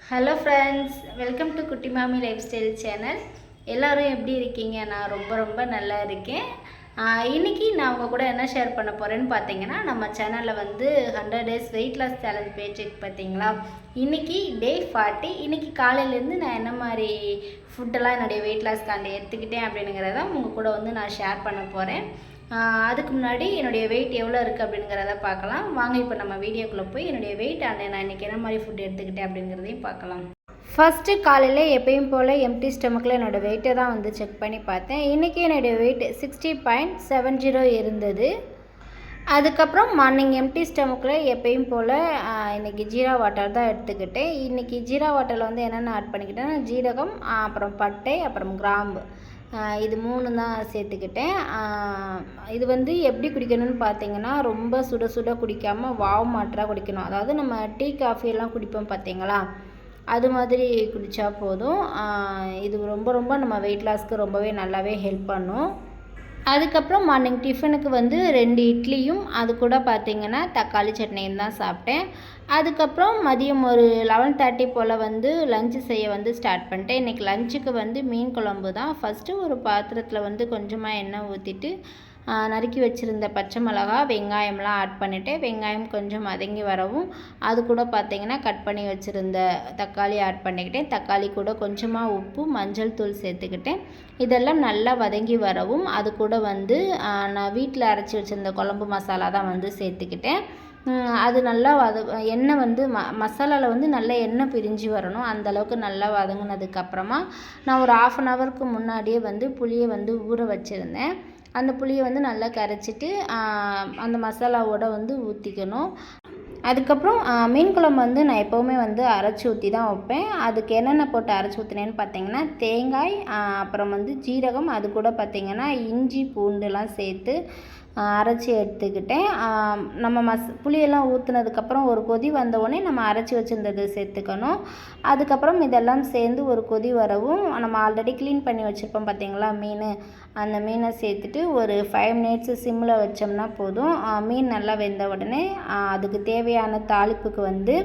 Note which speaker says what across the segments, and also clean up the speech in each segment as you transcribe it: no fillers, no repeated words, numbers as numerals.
Speaker 1: Hello friends, welcome to குட்டி மாமி life style channel. எல்லோரும் எப்படி இருக்கீங்க? நான் ரொம்ப நல்லா இருக்கேன். இன்றைக்கி நான் உங்கள் கூட என்ன ஷேர் பண்ண போகிறேன்னு பார்த்தீங்கன்னா, நம்ம சேனலில் வந்து 100 டேஸ் வெயிட் லாஸ் சேலஞ்ச் பேஜுக்கு பார்த்தீங்களா, இன்றைக்கி டே 40. இன்றைக்கி காலையிலேருந்து நான் என்ன மாதிரி ஃபுட்டெல்லாம் என்னுடைய வெயிட் லாஸ்க்காண்டி எடுத்துக்கிட்டேன் அப்படிங்கிறத உங்கள் கூட வந்து நான் ஷேர் பண்ண போகிறேன். அதுக்கு முன்னாடி என்னுடைய வெயிட் எவ்வளோ இருக்குது அப்படிங்கிறத பார்க்கலாம். வாங்க இப்போ நம்ம வீடியோக்குள்ளே போய் என்னுடைய வெயிட் நான் இன்றைக்கி என்ன மாதிரி ஃபுட் எடுத்துக்கிட்டேன் அப்படிங்கிறதையும் பார்க்கலாம். ஃபஸ்ட்டு காலையில் எப்பயும் போல் எம்டி ஸ்டொமக்கில் என்னோடய வெயிட்டை தான் வந்து செக் பண்ணி பார்த்தேன். இன்றைக்கி என்னுடைய வெயிட் 60.70 இருந்தது. அதுக்கப்புறம் மார்னிங் எம்டி ஸ்டொமக்கில் எப்பயும் போல் இன்றைக்கி ஜீரா வாட்டர் தான் எடுத்துக்கிட்டேன். இன்றைக்கி ஜீரா வாட்டரில் வந்து என்னென்ன ஆட் பண்ணிக்கிட்டேன்னா, ஜீரகம், அப்புறம் பட்டை, அப்புறம் கிராம்பு, இது 3 தான் சேர்த்துக்கிட்டேன். இது வந்து எப்படி குடிக்கணும்னு பார்த்தீங்கன்னா, ரொம்ப சுட சுட குடிக்காமல் வாவ் மாட்டராக குடிக்கணும். அதாவது நம்ம டீ காஃபியெல்லாம் குடிப்போம் பார்த்தீங்களா, அது மாதிரி குடித்தா போதும். இது ரொம்ப நம்ம வெயிட் லாஸ்க்கு ரொம்பவே நல்லாவே ஹெல்ப் பண்ணும். அதுக்கப்புறம் மார்னிங் டிஃபனுக்கு வந்து 2 இட்லியும் அது கூட பார்த்திங்கன்னா தக்காளி சட்னியும் தான் சாப்பிட்டேன். அதுக்கப்புறம் மதியம் ஒரு 11:30 போல் வந்து லஞ்சு செய்ய வந்து ஸ்டார்ட் பண்ணிட்டேன். இன்றைக்கி லஞ்சுக்கு வந்து மீன் குழம்பு தான். ஃபஸ்ட்டு ஒரு பாத்திரத்தில் வந்து கொஞ்சமாக எண்ணெய் ஊற்றிட்டு நறுக்கி வச்சுருந்த பச்சை மிளகா, வெங்காயம்லாம் ஆட் பண்ணிவிட்டேன். வெங்காயம் கொஞ்சம் வதங்கி வரவும் அது கூட பார்த்திங்கன்னா கட் பண்ணி வச்சுருந்த தக்காளி ஆட் பண்ணிக்கிட்டேன். தக்காளி கூட கொஞ்சமாக உப்பு, மஞ்சள் தூள் சேர்த்துக்கிட்டேன். இதெல்லாம் நல்லா வதங்கி வரவும் அது கூட வந்து நான் வீட்டில் அரைச்சி வச்சுருந்த குழம்பு மசாலா தான் வந்து சேர்த்துக்கிட்டேன். அது நல்லா எண்ணெய் வந்து மசாலாவில் வந்து நல்லா எண்ணெய் பிரிஞ்சு வரணும். அந்தளவுக்கு நல்லா வதங்கினதுக்கப்புறமா நான் ஒரு 1/2 ஹவருக்கு முன்னாடியே வந்து புளியை வந்து ஊற வச்சுருந்தேன். அந்த புளியை வந்து நல்லா கரைச்சிட்டு அந்த மசாலாவோடு வந்து ஊற்றிக்கணும். அதுக்கப்புறம் மீன் குழம்பு வந்து நான் எப்போவுமே வந்து அரைச்சி ஊற்றி தான் வைப்பேன். அதுக்கு என்னென்ன போட்டு அரைச்சி ஊற்றினேன்னு பார்த்தீங்கன்னா, தேங்காய், அப்புறம் வந்து ஜீரகம், அது கூட பார்த்திங்கன்னா இஞ்சி பூண்டுலாம் சேர்த்து அரைச்சி எடுத்துக்கிட்டேன். நம்ம புளியெல்லாம் ஊற்றுனதுக்கப்புறம் ஒரு கொதி வந்தவுடனே நம்ம அரைச்சி வச்சுருந்தது சேர்த்துக்கணும். அதுக்கப்புறம் இதெல்லாம் சேர்ந்து ஒரு கொதி வரவும் நம்ம ஆல்ரெடி க்ளீன் பண்ணி வச்சுருப்போம் பார்த்திங்களா மீன், அந்த மீனை சேர்த்துட்டு ஒரு 5 மினிட்ஸு சிம்மில் வச்சோம்னா போதும். மீன் நல்லா வெந்த உடனே அதுக்கு தேவையான தாளிப்புக்கு வந்து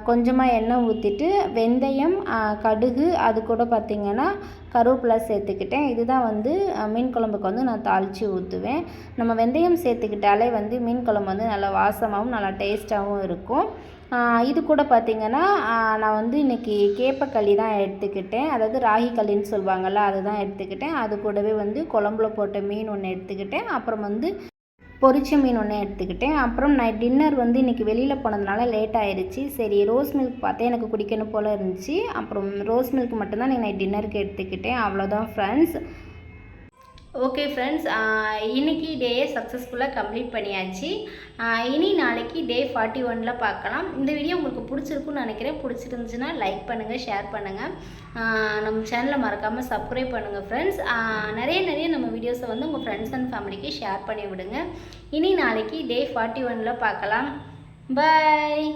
Speaker 1: கொஞ்சமாக எண்ணெய் ஊற்றிட்டு வெந்தயம், கடுகு, அது கூட பார்த்திங்கன்னா கருவேப்பிலை சேர்த்துக்கிட்டேன். இதுதான் வந்து மீன் குழம்புக்கு வந்து நான் தாளித்து ஊற்றுவேன். நம்ம வெந்தயம் சேர்த்துக்கிட்டாலே வந்து மீன் குழம்பு வந்து நல்லா வாசமாகவும் நல்லா டேஸ்ட்டாகவும் இருக்கும். இது கூட பார்த்திங்கன்னா நான் வந்து இன்றைக்கி கேப்பக்களி தான் எடுத்துக்கிட்டேன். அதாவது ராகி களின்னு சொல்லுவாங்கள்ல, அதுதான் எடுத்துக்கிட்டேன். அது கூடவே வந்து குழம்புல போட்ட மீன் ஒன்று எடுத்துக்கிட்டேன். அப்புறம் வந்து பொரிச்ச மீன் ஒன்று எடுத்துக்கிட்டேன். அப்புறம் நான் டின்னர் வந்து இன்றைக்கி வெளியில் போனதுனால லேட் ஆகிடுச்சி. சரி, ரோஸ் மில்க் பார்த்தேன், எனக்கு குடிக்கணும் போல் இருந்துச்சு. அப்புறம் ரோஸ் மில்க் மட்டும்தான் நான் டின்னருக்கு எடுத்துக்கிட்டேன். அவ்வளோதான் ஃப்ரெண்ட்ஸ். ஓகே ஃப்ரெண்ட்ஸ், இன்றைக்கி டேயை சக்ஸஸ்ஃபுல்லாக கம்ப்ளீட் பண்ணியாச்சு. இனி நாளைக்கு டே 41 பார்க்கலாம். இந்த வீடியோ உங்களுக்கு பிடிச்சிருக்குன்னு நினைக்கிறேன். பிடிச்சிருந்துச்சுன்னா லைக் பண்ணுங்கள், ஷேர் பண்ணுங்கள், நம்ம சேனலை மறக்காமல் சப்ஸ்கிரைப் பண்ணுங்கள் ஃப்ரெண்ட்ஸ். நிறைய நம்ம வீடியோஸை வந்து உங்கள் ஃப்ரெண்ட்ஸ் அண்ட் ஃபேமிலிக்கு ஷேர் பண்ணி விடுங்க. இனி நாளைக்கு டே 41 பார்க்கலாம். பாய்.